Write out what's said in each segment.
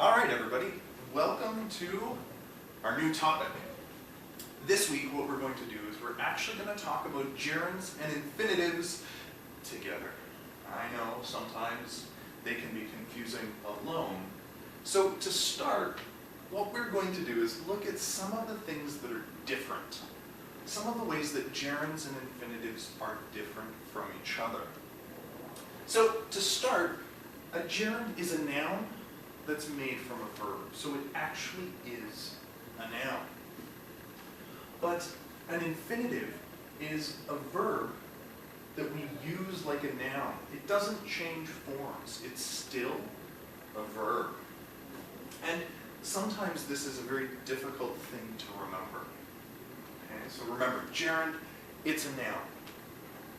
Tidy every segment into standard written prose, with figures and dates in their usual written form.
All right, everybody, welcome to our new topic. This week, what we're going to do is we're actually going to talk about gerunds and infinitives together. I know sometimes they can be confusing alone. So to start, what we're going to do is look at some of the things that are different. Some of the ways that gerunds and infinitives are different from each other. So to start, a gerund is a noun that's made from a verb. So it actually is a noun. But an infinitive is a verb that we use like a noun. It doesn't change forms. It's still a verb. And sometimes this is a very difficult thing to remember. Okay, so remember, gerund, it's a noun.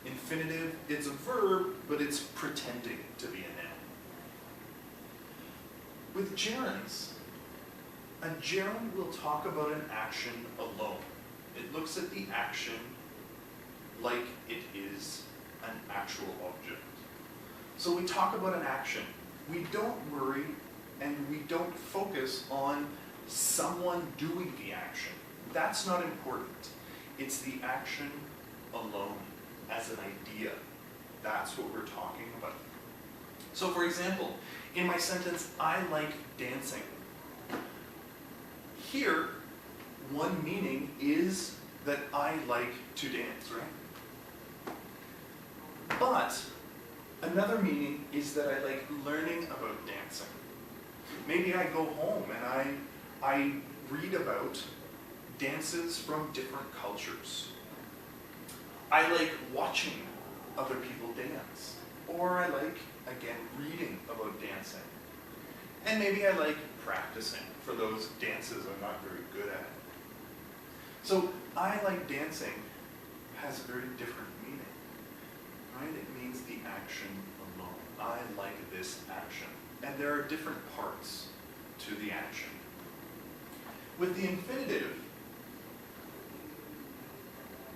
Infinitive, it's a verb, but it's pretending to be a noun. With gerunds, a gerund will talk about an action alone. It looks at the action like it is an actual object. So we talk about an action. We don't worry and we don't focus on someone doing the action. That's not important. It's the action alone as an idea. That's what we're talking about. So for example, in my sentence, I like dancing. Here, one meaning is that I like to dance, right? But another meaning is that I like learning about dancing. Maybe I go home and I read about dances from different cultures. I like watching other people dance. Or I like, again, reading about dancing. And maybe I like practicing for those dances I'm not very good at. So, I like dancing has a very different meaning, right? It means the action alone. I like this action. And there are different parts to the action. With the infinitive,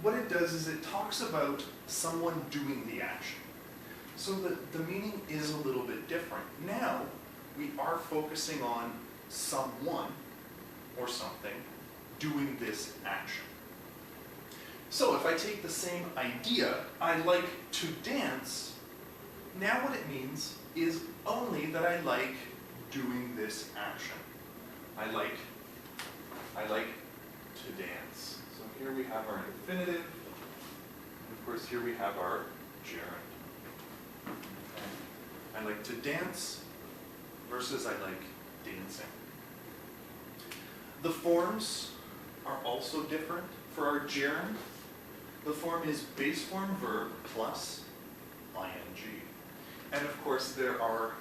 what it does is it talks about someone doing the action. So the meaning is a little bit different. Now, we are focusing on someone or something doing this action. So if I take the same idea, I like to dance, now what it means is only that I like doing this action. I like to dance. So here we have our infinitive, and of course here we have our gerund. I like to dance versus I like dancing. The forms are also different. For our gerund, the form is base form verb plus ing. And of course there are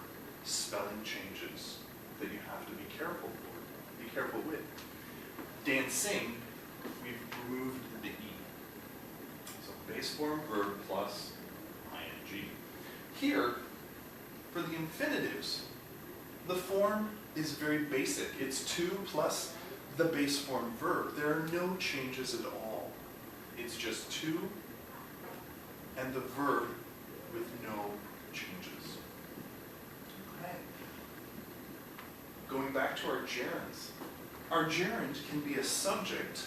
spelling changes that you have to be careful with. Dancing, we've removed the E. So base form verb plus ing. Here, for the infinitives, the form is very basic. It's to plus the base form verb. There are no changes at all. It's just to and the verb with no changes. Okay. Going back to our gerunds. Our gerund can be a subject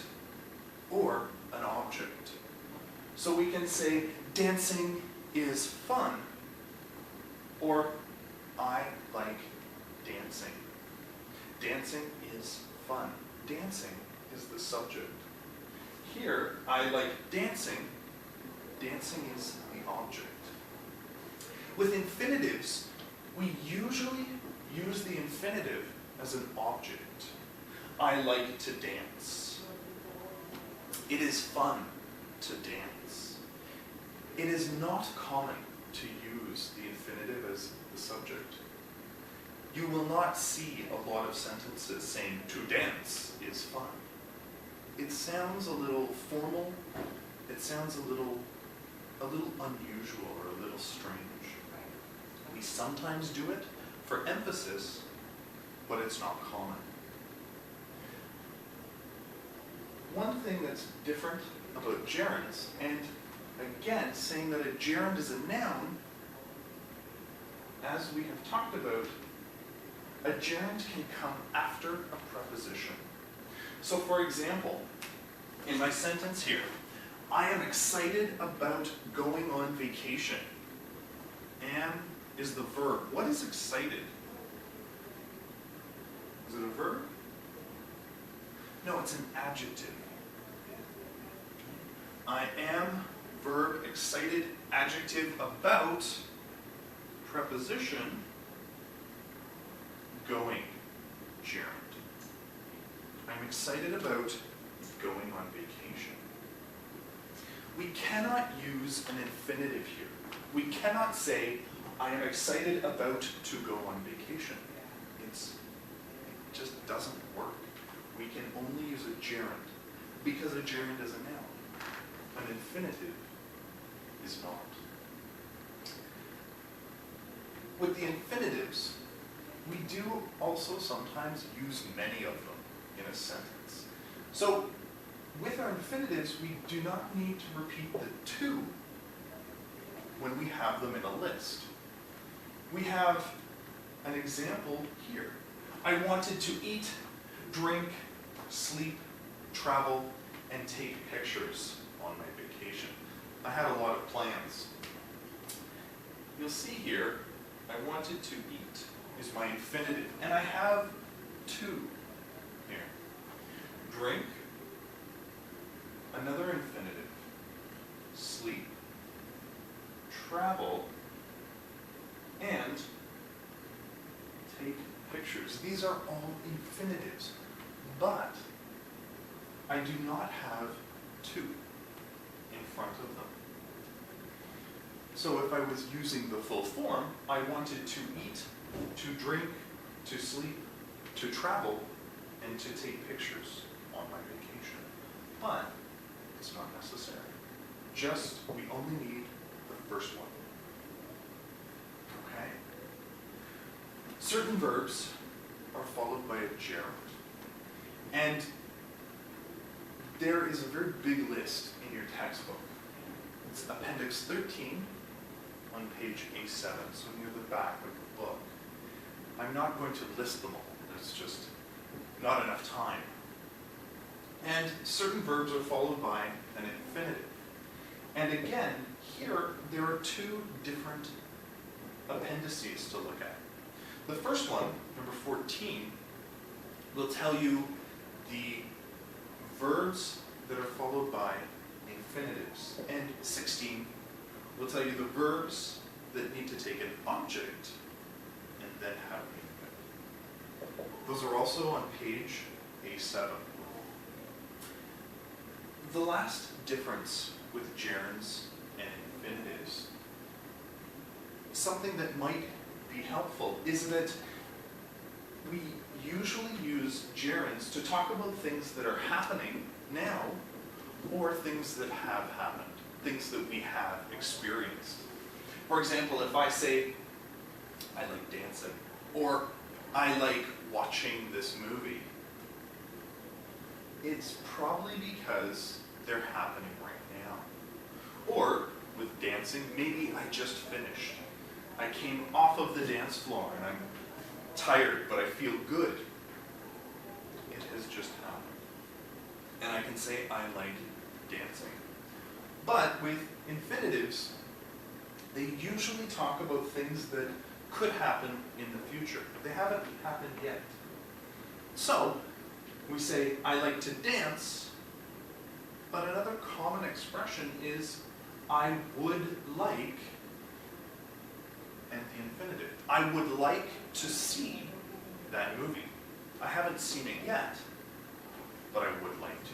or an object. So we can say, dancing is fun, or I like dancing. Dancing is fun. Dancing is the subject. Here, I like dancing. Dancing is the object. With infinitives, we usually use the infinitive as an object. I like to dance. It is fun to dance. It is not common to use the infinitive as the subject. You will not see a lot of sentences saying, to dance is fun. It sounds a little formal. It sounds a little unusual or a little strange. We sometimes do it for emphasis, but it's not common. One thing that's different about gerunds, and again, saying that a gerund is a noun, as we have talked about, a gerund can come after a preposition. So for example, in my sentence here, I am excited about going on vacation. Am is the verb. What is excited? Is it a verb? No, it's an adjective. I am, verb, excited, adjective, about, preposition, going, gerund. I'm excited about going on vacation. We cannot use an infinitive here. We cannot say, I am excited about to go on vacation. It just doesn't work. We can only use a gerund because a gerund is a noun. An infinitive is not. With the infinitives, we do also sometimes use many of them in a sentence. So with our infinitives, we do not need to repeat the to when we have them in a list. We have an example here. I wanted to eat, drink, sleep, travel, and take pictures on my vacation. I had a lot of plans. You'll see here, I wanted to eat is my infinitive, and I have to here. Drink, another infinitive, sleep, travel, and take pictures. These are all infinitives, but I do not have to in front of them. So if I was using the full form, I wanted to eat, to drink, to sleep, to travel, and to take pictures on my vacation. But it's not necessary. Just, we only need the first one. Okay? Certain verbs are followed by a gerund. And there is a very big list in your textbook. It's Appendix 13 on page A7, so near the back of the book. I'm not going to list them all. There's just not enough time. And certain verbs are followed by an infinitive. And again, here, there are two different appendices to look at. The first one, number 14, will tell you the verbs that are followed by infinitives. And 16 will tell you the verbs that need to take an object and then have an infinitive. Those are also on page A7. The last difference with gerunds and infinitives, something that might be helpful, is that we usually use gerunds to talk about things that are happening now or things that have happened, things that we have experienced. For example, if I say, I like dancing, or I like watching this movie, it's probably because they're happening right now. Or with dancing, maybe I just finished. I came off of the dance floor and I'm tired, but I feel good. It has just happened. And I can say I like dancing. But with infinitives, they usually talk about things that could happen in the future. They haven't happened yet. So, we say, I like to dance, but another common expression is, I would like, and the infinitive. I would like to see that movie. I haven't seen it yet, but I would like to.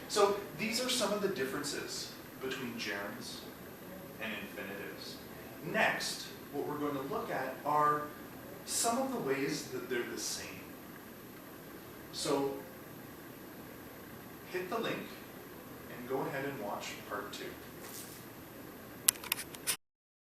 So these are some of the differences between gerunds and infinitives. Next, what we're going to look at are some of the ways that they're the same. So hit the link and go ahead and watch part 2.